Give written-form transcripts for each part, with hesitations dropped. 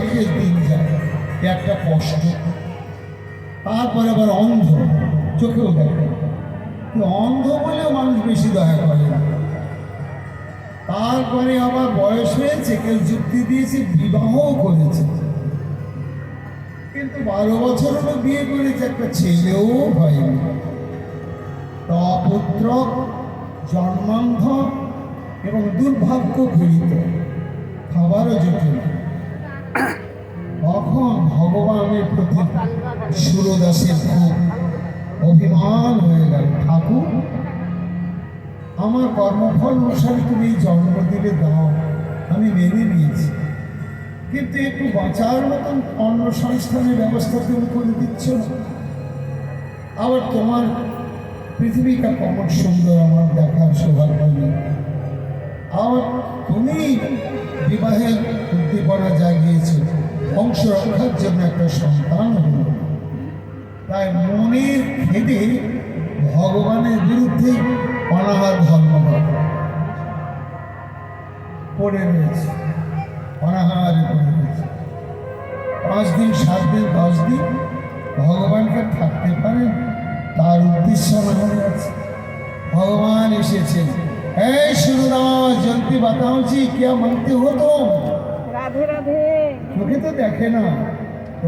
সুখের দিন যায়, একটা কষ্ট। তারপরে আবার অন্ধ, চোখেও দেখে, অন্ধ বলেও মানুষ বেশি দয়া করে না। তারপরে আবার বয়স হয়েছে, কেউ যুক্তি দিয়েছে, বিবাহও করেছে, কিন্তু 12 বছর হলো বিয়ে করেছে, একটা ছেলেও হয়নি। অপুত্র, জন্মান্ধ এবং দুর্ভাগ্য পীড়িত, খাবারও জুটে না। তখন ভগবানের প্রতি সুরদাসের খুব অভিমান হয়ে গেল। ঠাকুর, আমার কর্মফল অনুসারে তুমি এই জন্ম দিলে দাও, আমি মেনে নিয়েছি, কিন্তু একটু বাঁচার মতন অন্য সংস্থানের ব্যবস্থা তুমি করে দিচ্ছ না। আবার তোমার পৃথিবীটা কেমন সুন্দর আমার দেখার সৌভাগ্য নেই। আবার তুমি বিবাহের উদ্দীপনা জাগিয়েছ, বংশ রক্ষার জন্য একটা সন্তান হল। তাই মনের খেদে ভগবানের বিরুদ্ধে অনাহার ধর্ম পড়ে রয়েছে, অনাহারে পড়ে রয়েছে। 5 দিন 7 দিন 10 দিন ভগবানকে থাকতে পারেন, তার উদ্দেশ্য মনে আছে। ভগবান এসেছে, এই সুরদাস, জলদি বাতাও জি क्या मांगते हो तुम? রাধে রাধে। চোখে তো দেখে না, তো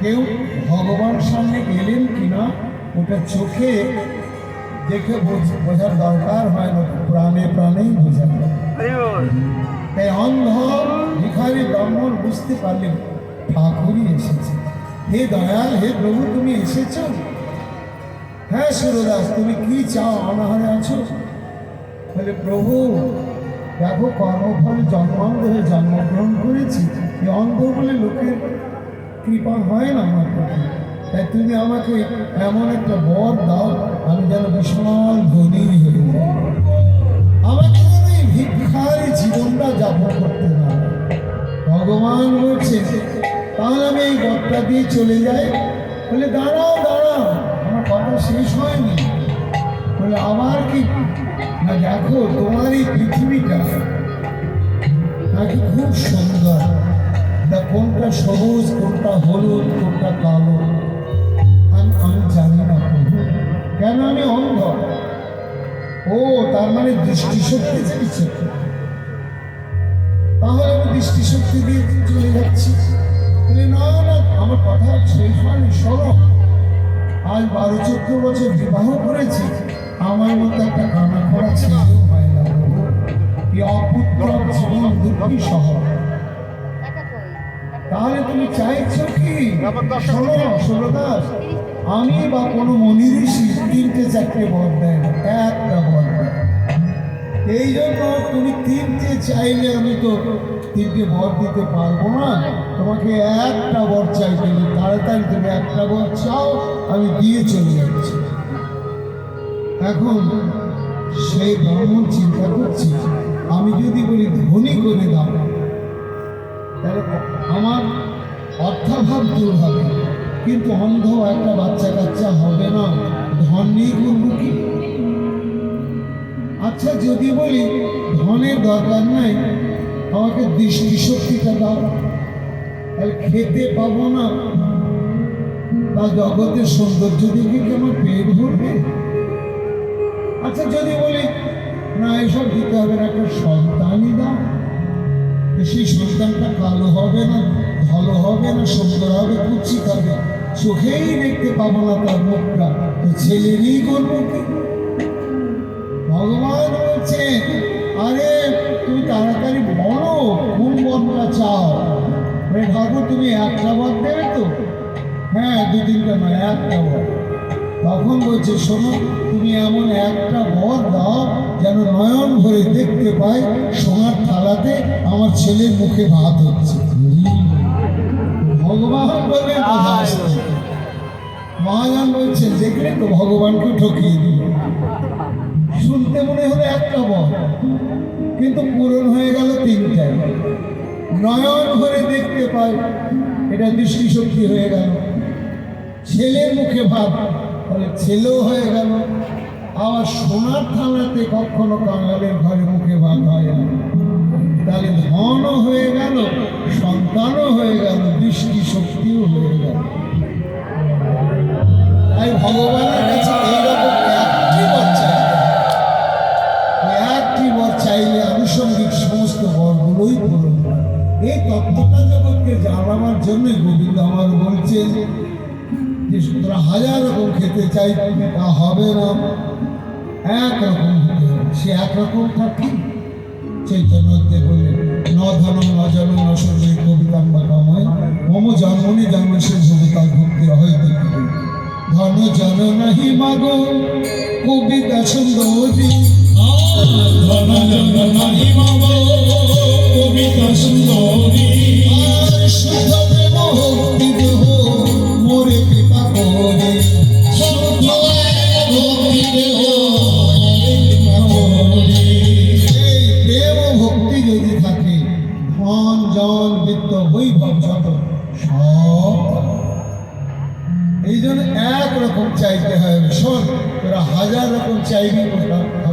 কেউ ভগবান সামনে এলেন কিনা ওটা চোখে দেখে বোঝার দরকার হয় না, প্রাণে প্রাণেই বোঝা যায়। তাই অন্ধ ভিখারি ব্রাহ্মণ বুঝতে পারলেন ঠাকুরই এসেছে। হে দয়াল, হে প্রভু, তুমি এসেছ? হ্যাঁ সুরদাস, তুমি কি চাও? অনাহারে আছো? বলে, প্রভু দেখো, কর্মফলে জন্মান্ধ হয়ে জন্মগ্রহণ করেছি, এই অন্ধ বলে লোকের কৃপা হয় না আমার প্রতি। তাই তুমি আমাকে এমন একটা বর দাও, আমি যেন বিশাল ধনী হয়ে যাই, আমাকে যেন এই ভিক্ষারি জীবনটা যাপন করতে না। ভগবান বলছে, তাহলে আমি এই বরটা দিয়ে চলে যাই? বলে, দাঁড়াও দাঁড়াও, আমার কথা শেষ হয়নি। বলে, আবার কি? না দেখো, তোমার এই পৃথিবীটা নাকি খুব সুন্দর, তা কোনটা সবুজ, কোনটা হলুদ, কোনটা কালো আমি জানি না প্রভু। কেন? আমি অন্ধ। ও, তার মানে দৃষ্টিশক্তি চাইছে? তাহলে আমি দৃষ্টিশক্তি দিয়ে চলে যাচ্ছি। বলে, না না, আমার কথা শেষ হয়নি, শোনো। আজ 12-14 বছর বিবাহ করেছি, আমার মতো একটা কানা করা ছেলেও হয় না। এই অপুত্র জীবন দুঃখী শহর। তাহলে তুমি চাইছো কি? শোনো সুরদাস, আমি বা কোনো মনি ঋষি 3-4 বর দেয় না, একটা বর দেয়। এই জন্য তুমি 3টে চাইলে আমি তো 3টে বর দিতে পারবো না, তোমাকে একটা বর চাইতে, তাড়াতাড়ি তুমি একটা বর চাও, আমি দিয়ে চলে যাচ্ছি। এখন সেই ব্রাহ্মণ চিন্তা করছি, আমি যদি বলি ধনী করে দাও, তাহলে আমার অর্থাভাব দূর হবে, কিন্তু অন্ধ একটা বাচ্চা কাচ্চা হবে না, ধন নিয়ে করবো কি? আচ্ছা, যদি বলি ধনের দরকার নাই, আমাকে দৃষ্টিশক্তিটা দাও, তাহলে খেতে পাবো না, বা জগতের সৌন্দর্য দেখে কি আমার পেট ভরবে? আচ্ছা, যদি বলি না, এসব দিতে হবে না, একটা সন্তানই দাও, সেই সন্তানটা কালো হবে না, ভালো হবে না, সুন্দর হবে, কুচিত হবে, চোখেই দেখতে পাবো না তার মুখটা, তো ছেলেরই করবো কি? ভগবান বলছে, আরে তুমি তাড়াতাড়ি বলো কোন বরটা চাও। ঠাকুর, তুমি একটা বর দেবে তো? হ্যাঁ, 2-3টা নয়, একটা বর। তখন বলছে, শোনো, তুমি এমন একটা বর দাও যেন নয়ন ভরে দেখতে পাই সোনার থালাতে আমার ছেলের মুখে ভাত হচ্ছে। ভগবান বলে মহাজন বলছেন, দেখলে তো ভগবানকে ঠকিয়ে দিল। শুনতে মনে হলো একটা বর, কিন্তু পূরণ হয়ে গেল 3টায়। নয়ন ভরে দেখতে পাই, এটা দৃষ্টিশক্তি হয়ে গেল। ছেলের মুখে ভাত, তাহলে ছেলেও হয়ে গেল। আবার সোনার থানাতে কখনো কাঙালের ঘরে মুখে ভাত হয় না, তাহলে ধনও হয়ে গেল, সন্তানও হয়ে গেল, শক্তিও হয়ে গেল। তাই ভগবানের কাছে এইরকম একটি বর চাইলে, একটি বর চাইলে আনুষঙ্গিক সমস্ত বরগুলোই পূরণ হয়। এই তত্ত্বটা জগৎকে জানাবার জন্যই গোবিন্দ আমার বলছেন যে তোরা হাজার রকম খেতে চাই, তা হবে না, একরকম হতে হবে। সে একরকমটা কি? চৈতন্যদেব বললেন, ন ধন ন জন ন সর্বে কবিতাম্বা কামায় মম জন্মনি জন্মসে ভবিতা ভক্তি হয় দেখিবে। ধন জন নাহি মাগো কবিতা সুন্দরী, ধন জন নাহি মাগো কবিতা সুন্দরী, আর শুদ্ধ প্রেম ভক্তি দেহ মোরে কৃপা করে। শুদ্ধ ভক্তি দেহ মোরে কৃপা করে। এই প্রেম ও ভক্তি যদি থাকে, ধন জন বিত্ত বৈভব যত সব এই জন্য একরকম চাইতে হবে। শোন, তোরা হাজার রকম চাইবি, ওটা